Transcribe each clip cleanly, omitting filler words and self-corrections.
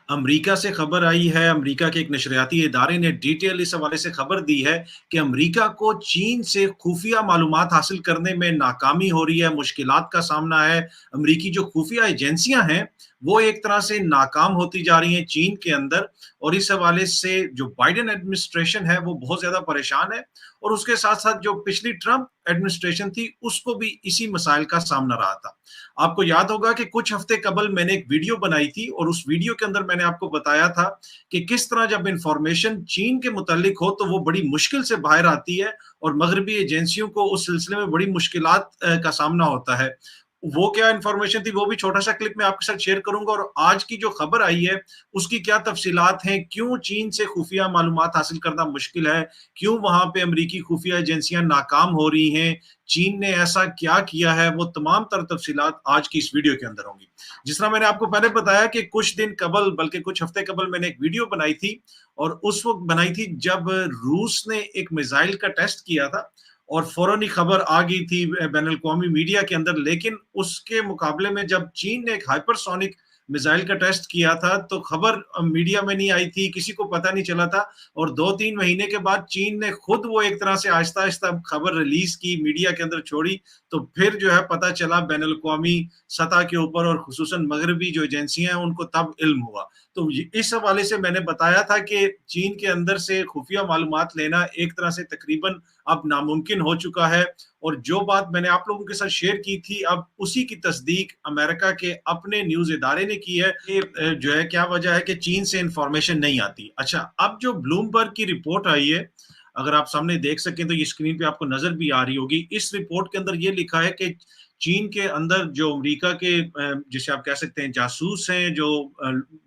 امریکہ سے خبر آئی ہے، امریکہ کے ایک نشریاتی ادارے نے ڈیٹیل اس حوالے سے خبر دی ہے کہ امریکہ کو چین سے خفیہ معلومات حاصل کرنے میں ناکامی ہو رہی ہے، مشکلات کا سامنا ہے۔ امریکی جو خفیہ ایجنسیاں ہیں وہ ایک طرح سے ناکام ہوتی جا رہی ہیں چین کے اندر، اور اس حوالے سے جو بائیڈن ایڈمنسٹریشن ہے وہ بہت زیادہ پریشان ہے، اور اس کے ساتھ ساتھ جو پچھلی ٹرمپ ایڈمنسٹریشن تھی اس کو بھی اسی مسائل کا سامنا رہا تھا۔ آپ کو یاد ہوگا کہ کچھ ہفتے قبل میں نے ایک ویڈیو بنائی تھی، اور اس ویڈیو کے اندر میں نے آپ کو بتایا تھا کہ کس طرح جب انفارمیشن چین کے متعلق ہو تو وہ بڑی مشکل سے باہر آتی ہے، اور مغربی ایجنسیوں کو اس سلسلے میں بڑی مشکلات کا سامنا ہوتا ہے۔ وہ کیا انفارمیشن تھی وہ بھی چھوٹا سا کلپ میں آپ کے ساتھ شیئر کروں گا، اور آج کی جو خبر آئی ہے اس کی کیا تفصیلات ہیں، کیوں چین سے خفیہ معلومات حاصل کرنا مشکل ہے، کیوں وہاں پہ امریکی خفیہ ایجنسیاں ناکام ہو رہی ہیں، چین نے ایسا کیا کیا ہے، وہ تمام تر تفصیلات آج کی اس ویڈیو کے اندر ہوں گی۔ جس طرح میں نے آپ کو پہلے بتایا کہ کچھ دن قبل، بلکہ کچھ ہفتے قبل میں نے ایک ویڈیو بنائی تھی، اور اس وقت بنائی تھی جب روس نے ایک میزائل کا ٹیسٹ کیا تھا، اور فوراً خبر آ گئی تھی بین الاقوامی میڈیا کے اندر، لیکن اس کے مقابلے میں جب چین نے ایک ہائپر سونک میزائل کا ٹیسٹ کیا تھا تو خبر میڈیا میں نہیں آئی تھی، کسی کو پتہ نہیں چلا تھا، اور 2-3 مہینے کے بعد چین نے خود وہ ایک طرح سے آہستہ آہستہ خبر ریلیز کی، میڈیا کے اندر چھوڑی، تو پھر جو ہے پتہ چلا بین الاقوامی سطح کے اوپر، اور خصوصاً مغربی جو ایجنسیاں ہیں ان کو تب علم ہوا۔ تو اس حوالے سے میں نے بتایا تھا کہ چین کے اندر سے خفیہ معلومات لینا ایک طرح سے تقریباً اب ناممکن ہو چکا ہے، اور جو بات میں نے آپ لوگوں کے ساتھ شیئر کی تھی اب اسی کی تصدیق امریکہ کے اپنے نیوز ادارے نے کی ہے کہ جو ہے کیا وجہ ہے کہ چین سے انفارمیشن نہیں آتی۔ اچھا، اب جو بلومبرگ کی رپورٹ آئی ہے، اگر آپ سامنے دیکھ سکیں تو یہ اسکرین پہ آپ کو نظر بھی آ رہی ہوگی، اس رپورٹ کے اندر یہ لکھا ہے کہ چین کے اندر جو امریکہ کے جسے آپ کہہ سکتے ہیں جاسوس ہیں، جو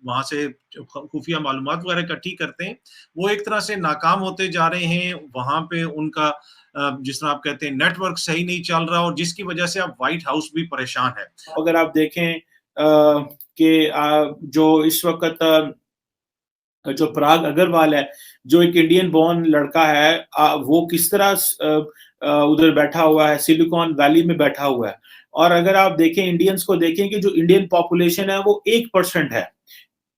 وہاں سے خفیہ معلومات وغیرہ اکٹھی کرتے ہیں، وہ ایک طرح سے ناکام ہوتے جا رہے ہیں۔ وہاں پہ ان کا جس طرح آپ کہتے ہیں نیٹ ورک صحیح نہیں چل رہا، اور جس کی وجہ سے اب وائٹ ہاؤس بھی پریشان ہے۔ اگر آپ دیکھیں کہ جو اس وقت جو پراگ اگروال ہے، جو ایک انڈین بورن لڑکا ہے، وہ کس طرح ادھر بیٹھا ہوا ہے، سلیکون ویلی میں بیٹھا ہوا ہے، اور اگر آپ دیکھیں انڈینز کو دیکھیں کہ جو انڈین پاپولیشن ہے وہ 1% ہے،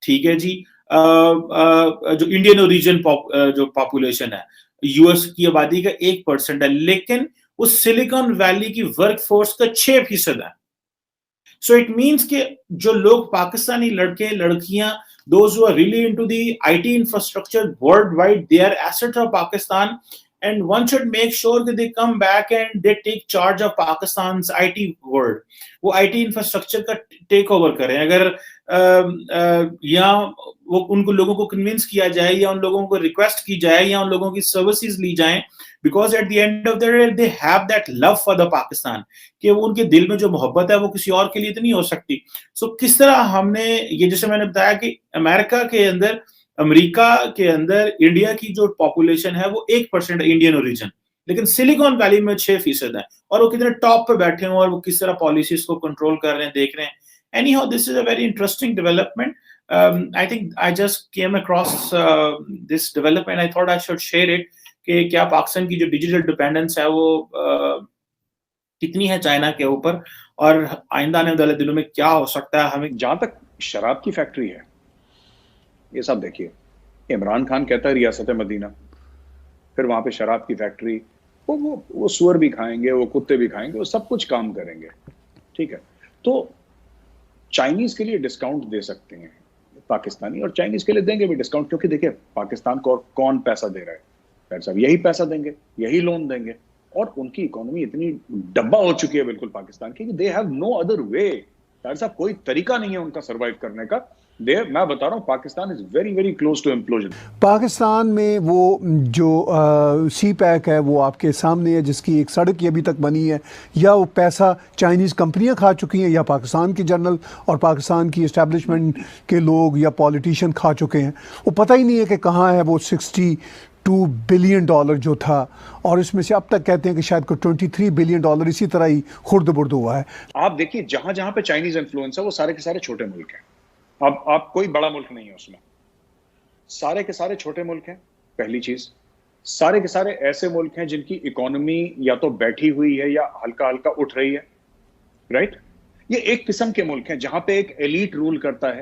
ٹھیک ہے جی، جو انڈین اوریجن جو پاپولیشن ہے یو ایس کی آبادی کا 1% ہے، لیکن اس سلیکون ویلی کی ورک فورس کا 6% ہے۔ So it means کہ جو لوگ پاکستانی لڑکے لڑکیاں those who are really into the IT infrastructure worldwide, they are assets of Pakistan, and one should make sure that they come back and they take charge of Pakistan's IT world. وہ IT infrastructure کا take over کریں، اگر یا وہ ان کو لوگوں کو convince کیا جائے، یا ان لوگوں کو ریکویسٹ کی جائے، یا ان لوگوں کی سروسز لی جائیں، because at the end of the day they have that love for the Pakistan، کہ وہ ان کے دل میں جو محبت ہے وہ کسی اور کے لیے تو نہیں ہو سکتی۔ سو کس طرح ہم نے یہ، جیسے میں نے بتایا کہ امریکہ کے اندر انڈیا کی جو پاپولیشن ہے وہ 1% ہے انڈین اوریجن، لیکن سلیکون ویلی میں 6% ہے، اور وہ کتنے ٹاپ پہ بیٹھے ہوں اور وہ کس طرح پالیسیز کو کنٹرول کر رہے ہیں، دیکھ رہے ہیں۔ Anyhow, this is a very interesting development. I think I just came across this development. I thought I should share it کہ کیا پاکستان کی جو ڈیجیٹل ڈیپینڈنس ہے وہ کتنی ہے چائنا کے اوپر، اور آئندہ آنے والے دنوں میں کیا ہو سکتا ہے ہمیں۔ جہاں تک شراب کی فیکٹری ہے، یہ سب دیکھیے، عمران خان کہتا ہے ریاست مدینہ، پھر وہاں پہ شراب کی فیکٹری، وہ سور بھی کھائیں گے، وہ کتے بھی کھائیں گے، وہ سب کچھ کام کریں گے، ٹھیک ہے۔ تو چائنیز کے لیے ڈسکاؤنٹ دے سکتے ہیں پاکستانی، اور چائنیز کے لیے دیں گے بھی ڈسکاؤنٹ، کیونکہ دیکھیں پاکستان کو کون پیسہ دے رہا ہے، ڈاکٹر صاحب یہی پیسہ دیں گے، یہی لون دیں گے، اور ان کی اکانومی اتنی ڈبہ ہو چکی ہے بالکل پاکستان کی، کہ they have no other way, doctor صاحب کوئی طریقہ نہیں ہے ان کا سروائیو کرنے کا۔ میں بتا رہا ہوں Pakistan is very very close to implosion. Pakistan میں وہ جو سی پیک ہے وہ آپ کے سامنے ہے، جس کی ایک سڑک ابھی تک بنی ہے، یا وہ پیسہ چائنیز کمپنیاں کھا چکی ہیں، یا پاکستان کی جنرل اور پاکستان کی اسٹیبلشمنٹ کے لوگ یا پولیٹیشین کھا چکے ہیں، وہ پتہ ہی نہیں ہے کہ کہاں ہے وہ $62 بلین جو تھا، اور اس میں سے اب تک کہتے ہیں کہ شاید کوئی $23 بلین اسی طرح ہی خرد برد ہوا ہے۔ آپ دیکھیے جہاں جہاں پہ چائنیز انفلوئنس ہے وہ سارے کے سارے چھوٹے ملک ہیں، اب آپ کوئی بڑا ملک نہیں ہے اس میں، سارے کے سارے چھوٹے ملک ہیں۔ پہلی چیز، سارے کے سارے ایسے ملک ہیں جن کی اکانومی یا تو بیٹھی ہوئی ہے یا ہلکا ہلکا اٹھ رہی ہے، رائٹ؟ یہ ایک قسم کے ملک ہیں جہاں پہ ایک ایلیٹ رول کرتا ہے،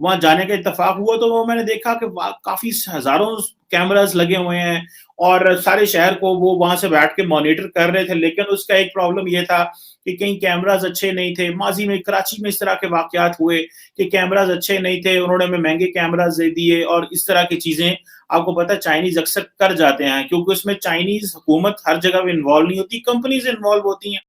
وہاں جانے کا اتفاق ہوا تو وہ میں نے دیکھا کہ کافی ہزاروں کیمراز لگے ہوئے ہیں اور سارے شہر کو وہ وہاں سے بیٹھ کے مانیٹر کر رہے تھے، لیکن اس کا ایک پرابلم یہ تھا کہ کہیں کیمراز اچھے نہیں تھے. ماضی میں کراچی میں اس طرح کے واقعات ہوئے کہ کیمراز اچھے نہیں تھے، انہوں نے ہمیں مہنگے کیمراز دے دیے اور اس طرح کی چیزیں. آپ کو پتہ چائنیز اکثر کر جاتے ہیں کیونکہ اس میں چائنیز حکومت ہر جگہ انوالو نہیں ہوتی، کمپنیز انوالو ہوتی ہیں.